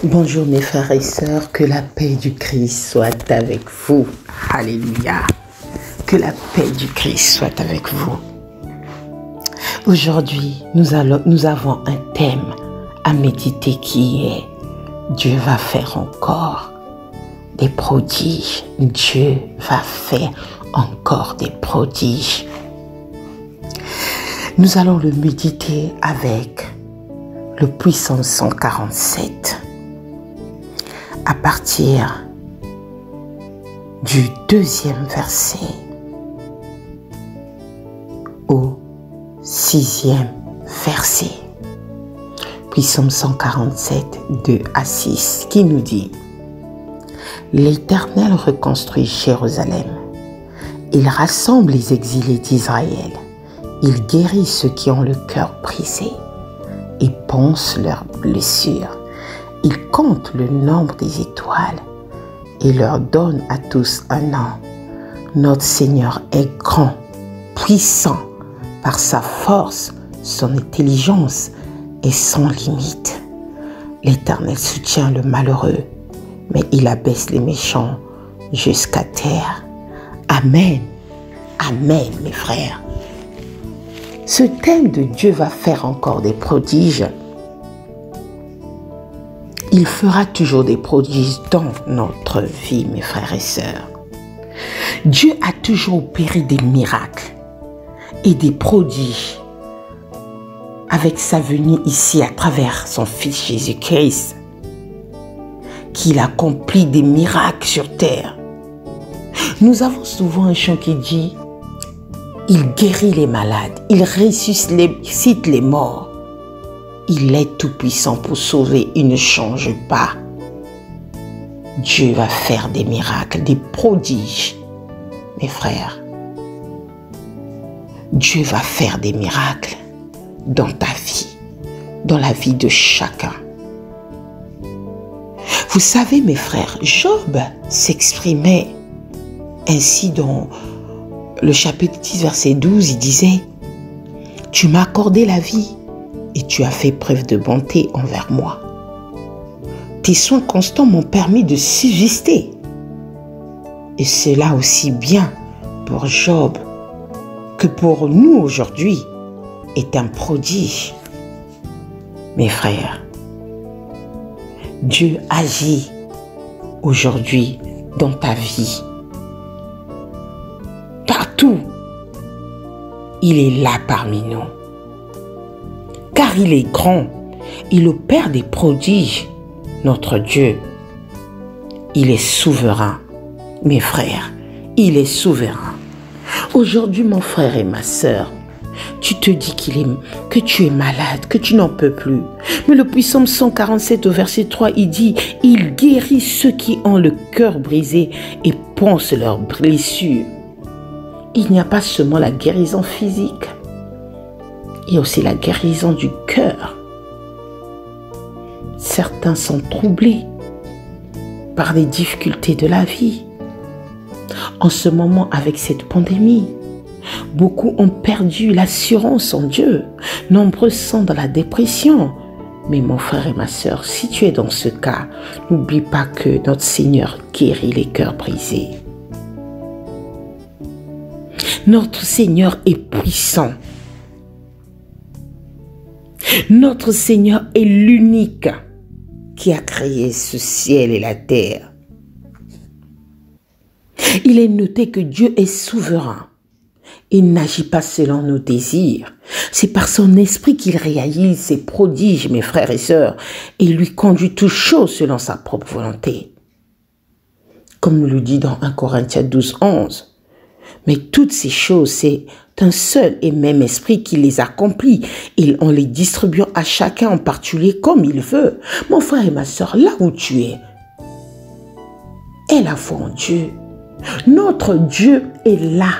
Bonjour mes frères et sœurs, que la paix du Christ soit avec vous. Alléluia. Que la paix du Christ soit avec vous. Aujourd'hui, nous avons un thème à méditer qui est Dieu va faire encore des prodiges. Dieu va faire encore des prodiges. Nous allons le méditer avec le Psaume 147 à partir du 2e verset au 6e verset. Psaume 147, 2 à 6, qui nous dit: L'Éternel reconstruit Jérusalem. Il rassemble les exilés d'Israël. Il guérit ceux qui ont le cœur brisé et pense leurs blessures. Il compte le nombre des étoiles et leur donne à tous un nom. Notre Seigneur est grand, puissant, par sa force, son intelligence est sans limite. L'Éternel soutient le malheureux, mais il abaisse les méchants jusqu'à terre. Amen. Amen, mes frères. Ce thème de Dieu va faire encore des prodiges. Il fera toujours des prodiges dans notre vie, mes frères et sœurs. Dieu a toujours opéré des miracles et des prodiges avec sa venue ici à travers son Fils Jésus-Christ, qu'il accomplit des miracles sur terre. Nous avons souvent un chant qui dit: il guérit les malades, il ressuscite les morts. Il est tout-puissant pour sauver, il ne change pas. Dieu va faire des miracles, des prodiges, mes frères. Dieu va faire des miracles dans ta vie, dans la vie de chacun. Vous savez, mes frères, Job s'exprimait ainsi dans le chapitre 10, verset 12, il disait: Tu m'as accordé la vie et tu as fait preuve de bonté envers moi. Tes soins constants m'ont permis de subsister. Et cela aussi bien pour Job que pour nous aujourd'hui est un prodige. Mes frères, Dieu agit aujourd'hui dans ta vie. Partout, il est là parmi nous. Car il est grand, il opère des prodiges. Notre Dieu, il est souverain. Mes frères, il est souverain. Aujourd'hui, mon frère et ma sœur, tu te dis que tu es malade, que tu n'en peux plus. Mais le Psaume 147 au verset 3, il dit: il guérit ceux qui ont le cœur brisé et pense leurs blessures. Il n'y a pas seulement la guérison physique, il y a aussi la guérison du cœur. Certains sont troublés par les difficultés de la vie. En ce moment, avec cette pandémie, beaucoup ont perdu l'assurance en Dieu. Nombreux sont dans la dépression. Mais mon frère et ma sœur, si tu es dans ce cas, n'oublie pas que notre Seigneur guérit les cœurs brisés. Notre Seigneur est puissant. Notre Seigneur est l'unique qui a créé ce ciel et la terre. Il est noté que Dieu est souverain. Il n'agit pas selon nos désirs. C'est par son esprit qu'il réalise ses prodiges, mes frères et sœurs, et il lui conduit toutes choses selon sa propre volonté. Comme le dit dans 1 Corinthiens 12, 11. Mais toutes ces choses, c'est un seul et même esprit qui les accomplit, et en les distribuant à chacun en particulier comme il veut. Mon frère et ma sœur, là où tu es, aie la foi en Dieu. Notre Dieu est là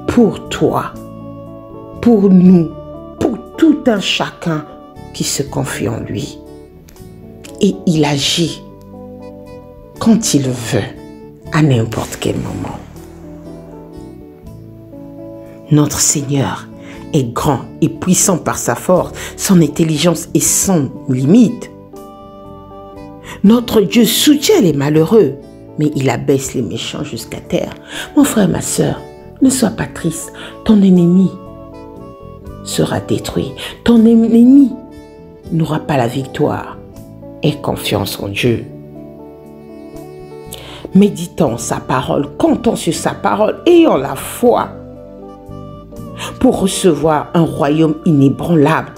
pour toi, pour nous, pour tout un chacun qui se confie en lui. Et il agit quand il veut, à n'importe quel moment. Notre Seigneur est grand et puissant par sa force, son intelligence est sans limite. Notre Dieu soutient les malheureux, mais il abaisse les méchants jusqu'à terre. Mon frère, ma sœur, ne sois pas triste. Ton ennemi sera détruit. Ton ennemi n'aura pas la victoire. Aie confiance en Dieu. Méditons sa parole, comptons sur sa parole, ayons la foi pour recevoir un royaume inébranlable.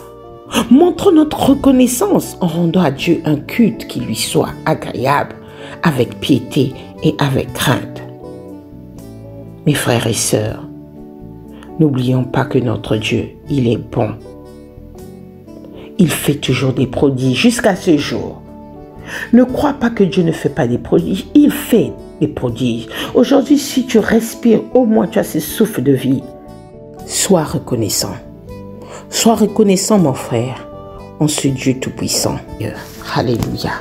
Montrons notre reconnaissance en rendant à Dieu un culte qui lui soit agréable, avec piété et avec crainte. Mes frères et sœurs, n'oublions pas que notre Dieu, il est bon. Il fait toujours des prodiges jusqu'à ce jour. Ne crois pas que Dieu ne fait pas des prodiges. Il fait des prodiges. Aujourd'hui, si tu respires, au moins tu as ce souffle de vie. Sois reconnaissant. Sois reconnaissant, mon frère, en ce Dieu tout-puissant. Alléluia.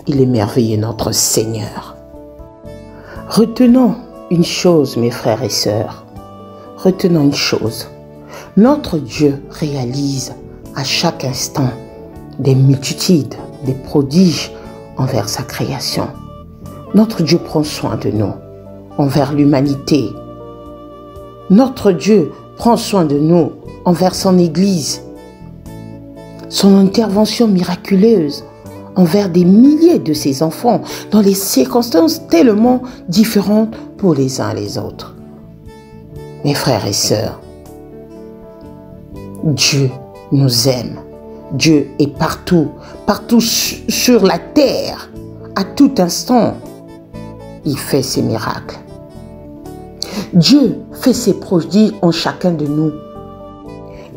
Il est merveilleux, notre Seigneur. Retenons une chose, mes frères et sœurs. Retenons une chose. Notre Dieu réalise à chaque instant des multitudes, des prodiges envers sa création. Notre Dieu prend soin de nous, envers l'humanité. Notre Dieu prend soin de nous envers son Église. Son intervention miraculeuse envers des milliers de ses enfants dans les circonstances tellement différentes pour les uns et les autres. Mes frères et sœurs, Dieu nous aime. Dieu est partout, partout sur la terre, à tout instant. Il fait ses miracles. Dieu fait ses prodiges en chacun de nous.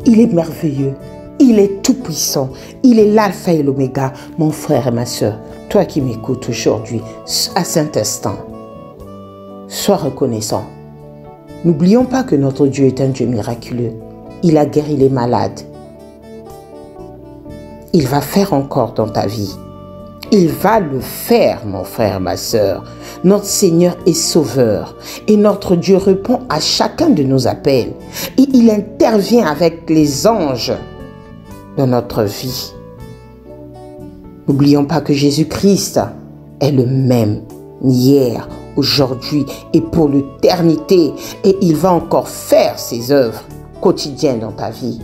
Il est merveilleux. Il est tout-puissant. Il est l'alpha et l'oméga. Mon frère et ma sœur, toi qui m'écoutes aujourd'hui, à cet instant, sois reconnaissant. N'oublions pas que notre Dieu est un Dieu miraculeux. Il a guéri les malades. Il va faire encore dans ta vie. Il va le faire, mon frère, ma sœur. Notre Seigneur est sauveur et notre Dieu répond à chacun de nos appels. Et il intervient avec les anges dans notre vie. N'oublions pas que Jésus-Christ est le même hier, aujourd'hui et pour l'éternité. Et il va encore faire ses œuvres quotidiennes dans ta vie.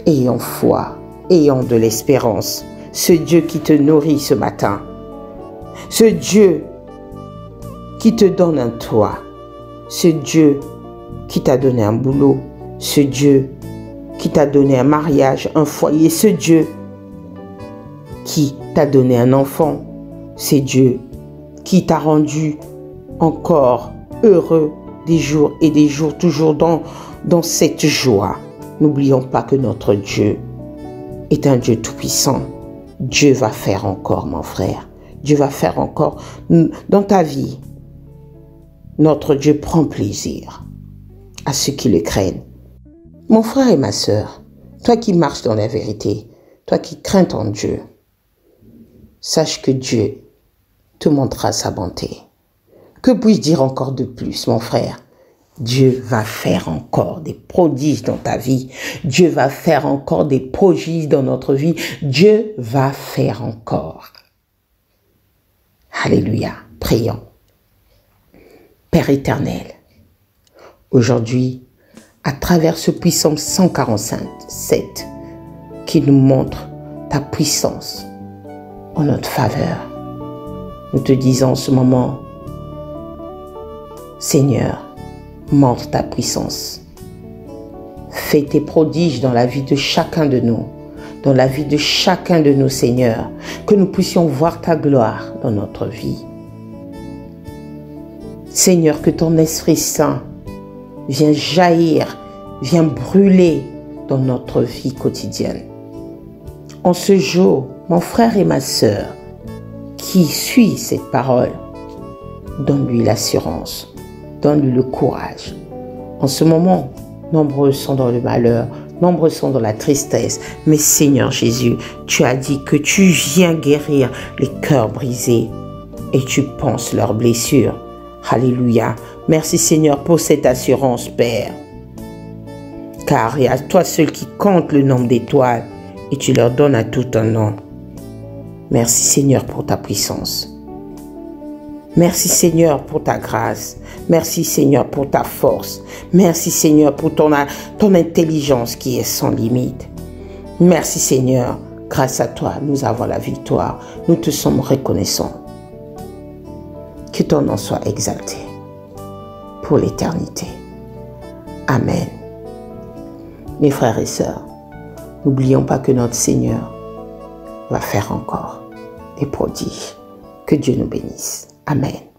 Ayons foi, ayons de l'espérance. Ce Dieu qui te nourrit ce matin, ce Dieu qui te donne un toit, ce Dieu qui t'a donné un boulot, ce Dieu qui t'a donné un mariage, un foyer, ce Dieu qui t'a donné un enfant, c'est Dieu qui t'a rendu encore heureux des jours et des jours, toujours dans cette joie. N'oublions pas que notre Dieu est un Dieu tout-puissant. Dieu va faire encore, mon frère. Dieu va faire encore dans ta vie. Notre Dieu prend plaisir à ceux qui le craignent. Mon frère et ma sœur, toi qui marches dans la vérité, toi qui crains ton Dieu, sache que Dieu te montrera sa bonté. Que puis-je dire encore de plus, mon frère? Dieu va faire encore des prodiges dans ta vie. Dieu va faire encore des prodiges dans notre vie. Dieu va faire encore. Alléluia. Prions. Père éternel, aujourd'hui, à travers ce puissant 147 qui nous montre ta puissance en notre faveur, nous te disons en ce moment, Seigneur, montre ta puissance. Fais tes prodiges dans la vie de chacun de nous, dans la vie de chacun de nos seigneurs, que nous puissions voir ta gloire dans notre vie. Seigneur, que ton Esprit Saint vienne jaillir, vienne brûler dans notre vie quotidienne. En ce jour, mon frère et ma sœur, qui suit cette parole, donne-lui l'assurance. Donne-lui le courage. En ce moment, nombreux sont dans le malheur, nombreux sont dans la tristesse. Mais Seigneur Jésus, tu as dit que tu viens guérir les cœurs brisés et tu penses leurs blessures. Alléluia. Merci Seigneur pour cette assurance, Père. Car il y a toi seul qui compte le nombre d'étoiles et tu leur donnes à tout un nom. Merci Seigneur pour ta puissance. Merci Seigneur pour ta grâce. Merci Seigneur pour ta force. Merci Seigneur pour ton intelligence qui est sans limite. Merci Seigneur, grâce à toi, nous avons la victoire. Nous te sommes reconnaissants. Que ton nom soit exalté pour l'éternité. Amen. Mes frères et sœurs, n'oublions pas que notre Seigneur va faire encore des prodiges. Que Dieu nous bénisse. Amen.